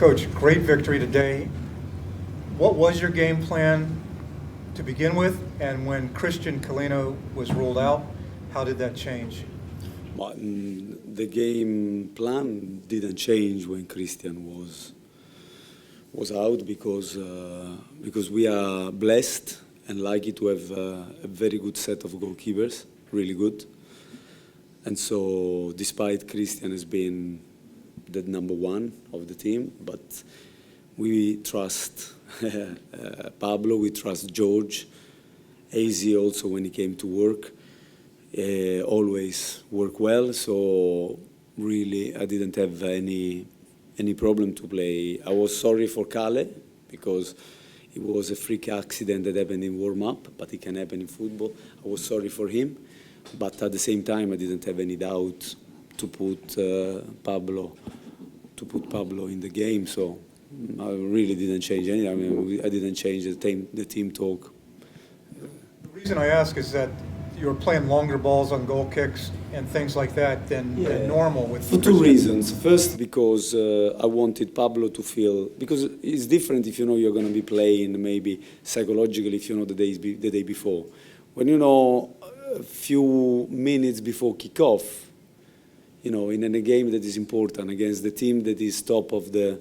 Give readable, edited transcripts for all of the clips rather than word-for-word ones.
Coach, great victory today. What was your game plan to begin with? And when Christian Calino was ruled out, how did that change? Well, the game plan didn't change when Christian was out because we are blessed and lucky to have a very good set of goalkeepers, really good. And so, despite Christian has been the number one of the team, but we trust Pablo, we trust George, AZ also when he came to work, always work well. So really, I didn't have any problem to play. I was sorry for Kale because it was a freak accident that happened in warm-up, but it can happen in football. I was sorry for him, but at the same time, I didn't have any doubt to put Pablo in the game. So I really didn't change anything. I mean, I didn't change the team talk. The reason I ask is that you were playing longer balls on goal kicks and things like that than normal with For two reasons. First, because I wanted Pablo to feel, because it's different if you know you're going to be playing maybe psychologically if you know the day before. When you know a few minutes before kickoff, you know, in a game that is important against the team that is top of the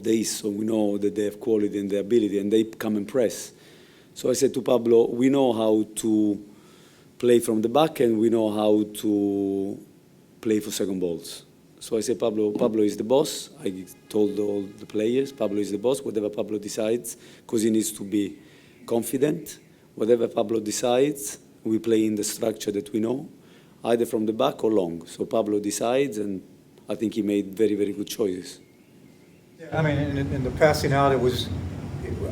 East, so we know that they have quality and the ability, and they come and press. So I said to Pablo, we know how to play from the back and we know how to play for second balls. So I said, Pablo is the boss. I told all the players, Pablo is the boss, whatever Pablo decides, because he needs to be confident. Whatever Pablo decides, we play in the structure that we know, either from the back or long. So Pablo decides, and I think he made very, very good choices. Yeah, I mean, in the passing out, it was,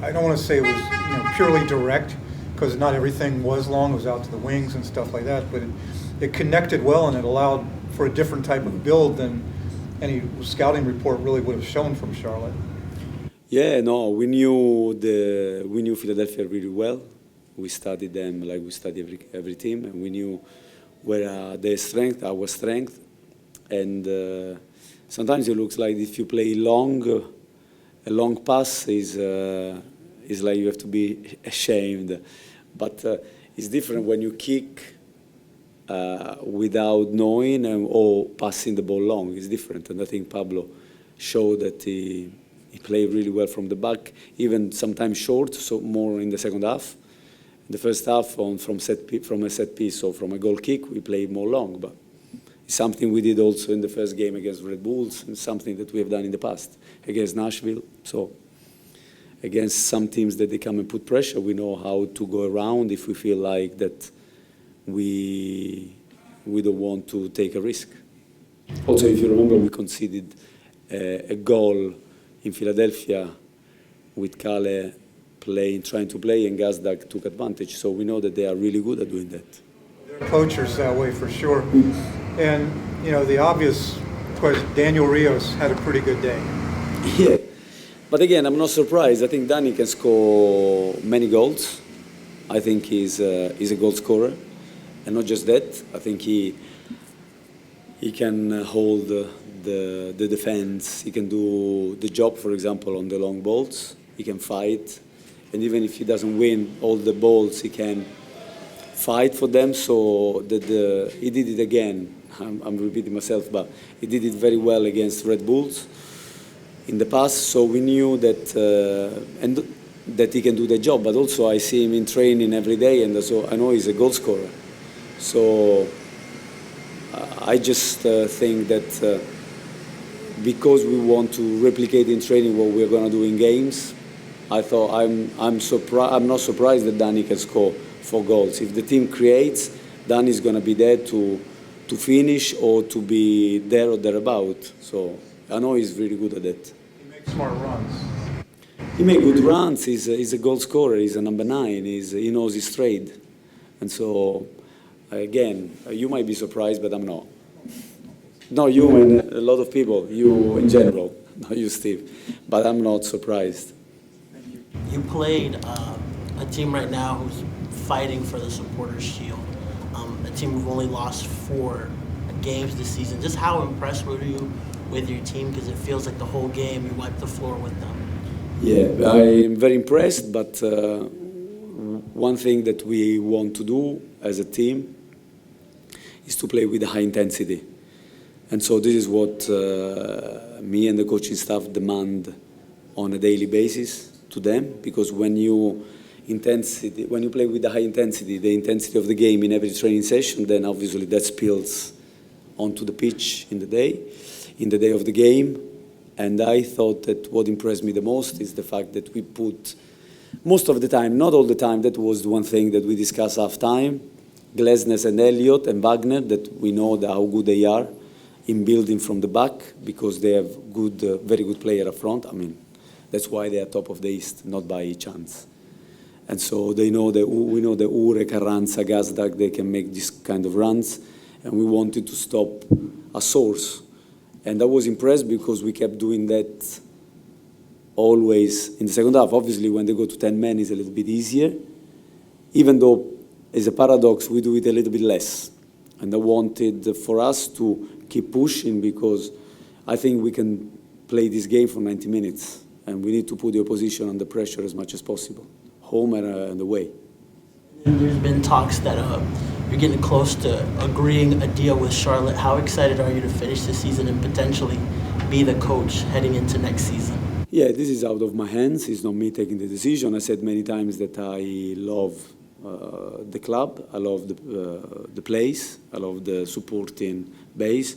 I don't want to say it was purely direct, because not everything was long. It was out to the wings and stuff like that, but it connected well, and it allowed for a different type of build than any scouting report really would have shown from Charlotte. Yeah, no, we knew Philadelphia really well. We studied them like we study every team, and we knew where their strength, our strength, and sometimes it looks like if you play long, a long pass is like you have to be ashamed, but it's different when you kick without knowing or passing the ball long. It's different, and I think Pablo showed that he played really well from the back, even sometimes short, so more in the second half. The first half from a set piece or from a goal kick, we played more long, but it's something we did also in the first game against Red Bulls and something that we have done in the past against Nashville. So against some teams that they come and put pressure, we know how to go around if we feel like that we don't want to take a risk. Also, if you remember, we conceded a goal in Philadelphia with Kale trying to play, and Gazdag took advantage. So we know that they are really good at doing that. They're poachers that way for sure. And, the obvious question, Daniel Rios had a pretty good day. Yeah. But again, I'm not surprised. I think Danny can score many goals. I think he's a goal scorer. And not just that, I think he can hold the defense. He can do the job, for example, on the long balls. He can fight. And even if he doesn't win all the balls, he can fight for them. So he did it again. I'm repeating myself, but he did it very well against Red Bulls in the past. So we knew that that he can do the job. But also I see him in training every day, and so I know he's a goal scorer. So I just think that because we want to replicate in training what we're going to do in games, I thought I'm not surprised that Danny can score 4 goals. If the team creates, Danny's going to be there to finish or to be there or thereabout. So I know he's really good at that. He makes smart runs. He makes good runs. He's a goal scorer. He's a number 9. He knows his trade. And so, again, you might be surprised, but I'm not. No, you and a lot of people, you in general, not you, Steve. But I'm not surprised. You played a team right now who's fighting for the Supporters' Shield, a team who've only lost 4 games this season. Just how impressed were you with your team? Because it feels like the whole game you wiped the floor with them. Yeah, I'm very impressed, but one thing that we want to do as a team is to play with high intensity. And so this is what me and the coaching staff demand on a daily basis to them, because when you play with the high intensity, the intensity of the game in every training session, then obviously that spills onto the pitch in the day of the game. And I thought that what impressed me the most is the fact that we put, most of the time, not all the time, that was the one thing that we discussed half time, Glesnes and Elliott and Wagner, that we know how good they are in building from the back, because they have good, very good player up front. I mean, that's why they are top of the East, not by chance. And so we know that Ure, Carranza, Gazdag, they can make this kind of runs, and we wanted to stop a source. And I was impressed because we kept doing that always in the second half. Obviously, when they go to 10 men, it's a little bit easier, even though, as a paradox, we do it a little bit less. And I wanted for us to keep pushing, because I think we can play this game for 90 minutes, and we need to put the opposition under pressure as much as possible, home and away. There's been talks that you're getting close to agreeing a deal with Charlotte. How excited are you to finish the season and potentially be the coach heading into next season? Yeah, this is out of my hands. It's not me taking the decision. I said many times that I love the club, I love the place, I love the supporting base.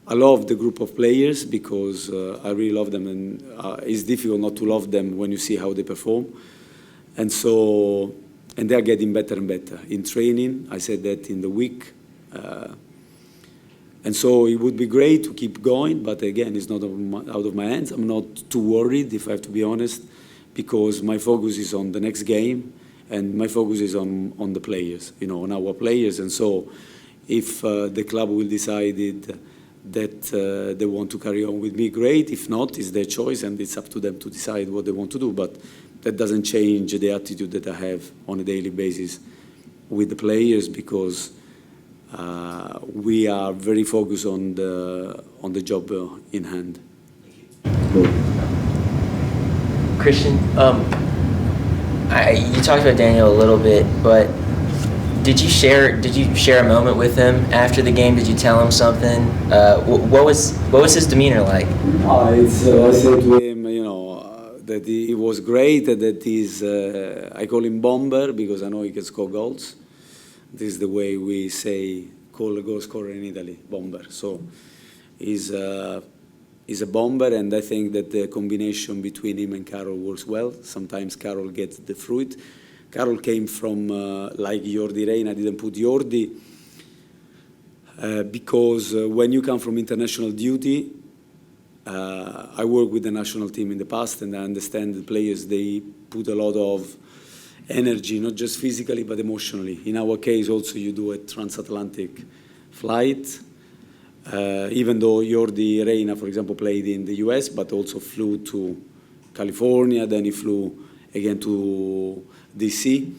I love the group of players, because I really love them, and it's difficult not to love them when you see how they perform. And they are getting better and better in training. I said that in the week. And so it would be great to keep going, but again, it's not out of my hands. I'm not too worried, if I have to be honest, because my focus is on the next game, and my focus is on the players, on our players. And so if the club will decide that they want to carry on with me, great. If not, it's their choice, and it's up to them to decide what they want to do. But that doesn't change the attitude that I have on a daily basis with the players, because we are very focused on the job in hand. Christian, you talked about Daniel a little bit, but did you share a moment with him after the game? Did you tell him something? What was his demeanor like? I said to him, that he was great, that he's, I call him Bomber, because I know he can score goals. This is the way we call a goal scorer in Italy, Bomber. So he's a bomber, and I think that the combination between him and Carol works well. Sometimes Carol gets the fruit. Carol came from, like Jordi Reina, I didn't put Jordi, because when you come from international duty, I worked with the national team in the past, and I understand the players, they put a lot of energy, not just physically, but emotionally. In our case, also, you do a transatlantic flight, even though Jordi Reina, for example, played in the US, but also flew to California, then he flew again to DC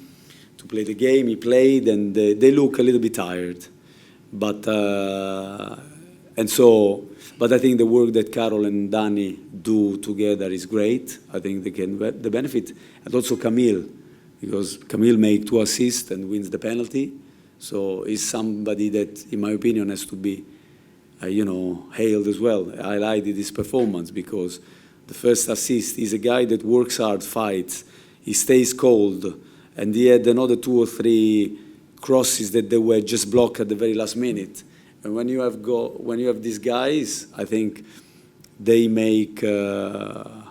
to play the game. He played, and they look a little bit tired. But I think the work that Carol and Danny do together is great. I think they can the benefit, and also Camille, because Camille made 2 assists and wins the penalty. So he's somebody that, in my opinion, has to be, hailed as well. I highlighted his performance, because the first assist is a guy that works hard, fights, he stays cold, and he had another 2 or 3 crosses that they were just blocked at the very last minute. And when you have these guys, I think they make the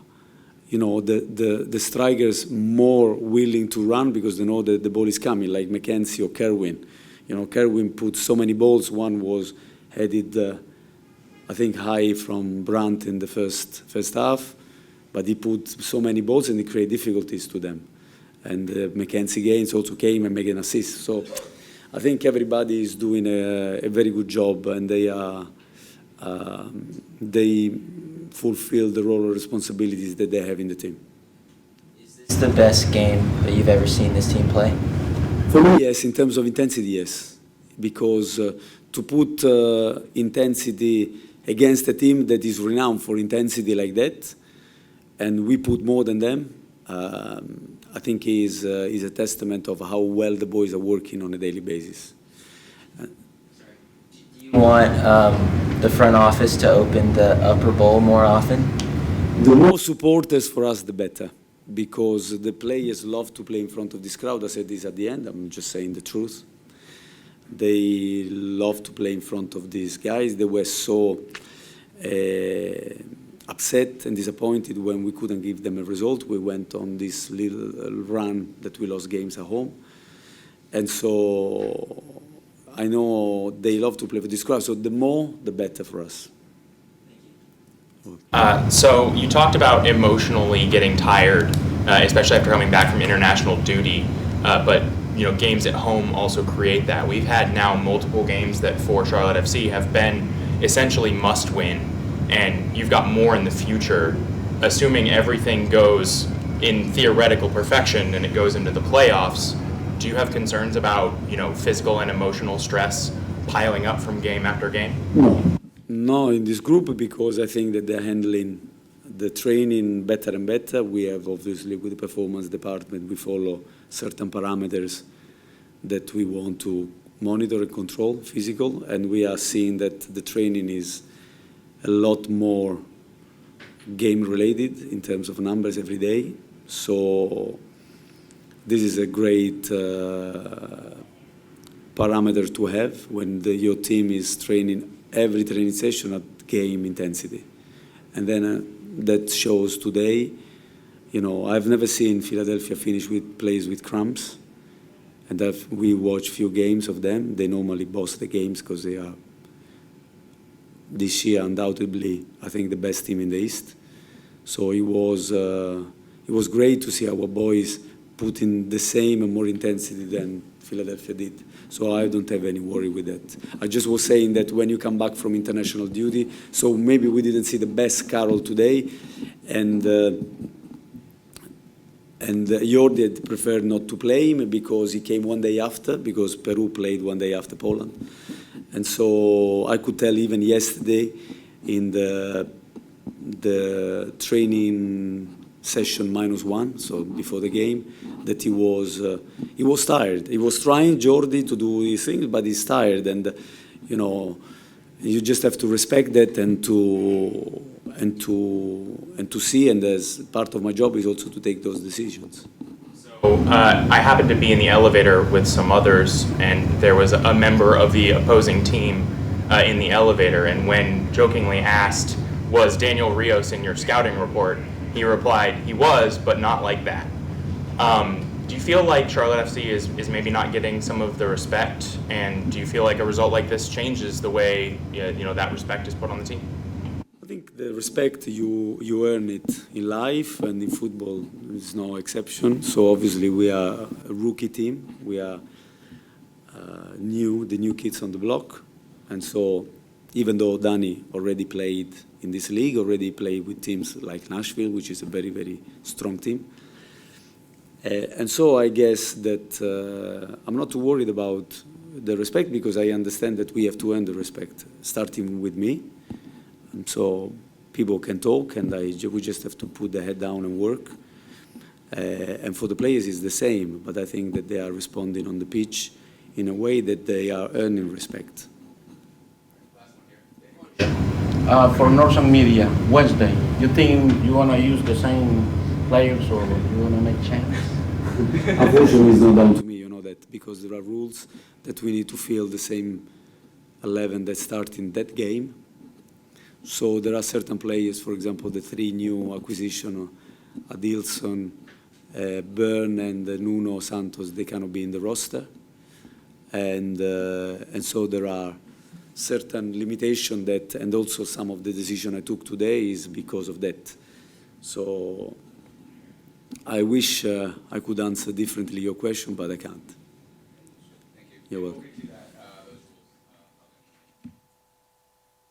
strikers more willing to run, because they know that the ball is coming, like Mackenzie or Kerwin. Kerwin put so many balls. One was headed, I think, high from Brandt in the first half, but he put so many balls and he created difficulties to them. And Mackenzie Gaines also came and made an assist. So I think everybody is doing a very good job, and they fulfill the role of responsibilities that they have in the team. Is this the best game that you've ever seen this team play? For me, yes. In terms of intensity, yes. Because to put intensity against a team that is renowned for intensity like that, and we put more than them, I think is a testament of how well the boys are working on a daily basis. Do you want the front office to open the upper bowl more often? The more supporters for us, the better, because the players love to play in front of this crowd. I said this at the end, I'm just saying the truth. They love to play in front of these guys. They were so upset and disappointed when we couldn't give them a result. We went on this little run that we lost games at home. And so I know they love to play for this crowd, so the more, the better for us. So you talked about emotionally getting tired, especially after coming back from international duty, but games at home also create that. We've had now multiple games that for Charlotte FC have been essentially must-win, and you've got more in the future. Assuming everything goes in theoretical perfection and it goes into the playoffs, do you have concerns about physical and emotional stress piling up from game after game? No, in this group, because I think that they're handling the training better and better. We have, obviously, with the performance department, we follow certain parameters that we want to monitor and control, physical, and we are seeing that the training is a lot more game-related in terms of numbers every day. So this is a great parameter to have when your team is training every training session at game intensity. And then that shows today. I've never seen Philadelphia finish with plays with cramps. And we watch few games of them. They normally boss the games because they are, this year, undoubtedly, I think, the best team in the East. So it was great to see our boys put in the same and more intensity than Philadelphia did. So I don't have any worry with that. I just was saying that when you come back from international duty, so maybe we didn't see the best Carroll today, and Jordi had preferred not to play him because he came one day after, because Peru played one day after Poland. And so I could tell even yesterday in the training session -1, so before the game, that he was tired. He was trying, Jordi, to do his thing, but he's tired, and you just have to respect that and to see. And as part of my job is also to take those decisions. So I happened to be in the elevator with some others, and there was a member of the opposing team in the elevator. And when jokingly asked, "Was Daniel Rios in your scouting report?" he replied, "He was, but not like that." Do you feel like Charlotte FC is maybe not getting some of the respect, and do you feel like a result like this changes the way that respect is put on the team? I think the respect, you earn it in life, and in football is no exception. So obviously we are a rookie team. We are the new kids on the block, and so even though Danny already played in this league, already played with teams like Nashville, which is a very, very strong team. And so I guess that I'm not too worried about the respect, because I understand that we have to earn the respect, starting with me. And so people can talk, and we just have to put the head down and work. And for the players, it's the same, but I think that they are responding on the pitch in a way that they are earning respect. For Northern Media, Wednesday, you think you want to use the same players, or you want to make changes? Unfortunately, it's not down to me, you know that, because there are rules that we need to fill the same 11 that start in that game. So there are certain players, for example, the 3 new acquisitions, Adilson, Byrne, and Nuno Santos, they cannot be in the roster. And so there are certain limitations that, and also some of the decision I took today is because of that. So I wish I could answer differently your question, but I can't. Thank you. You're welcome.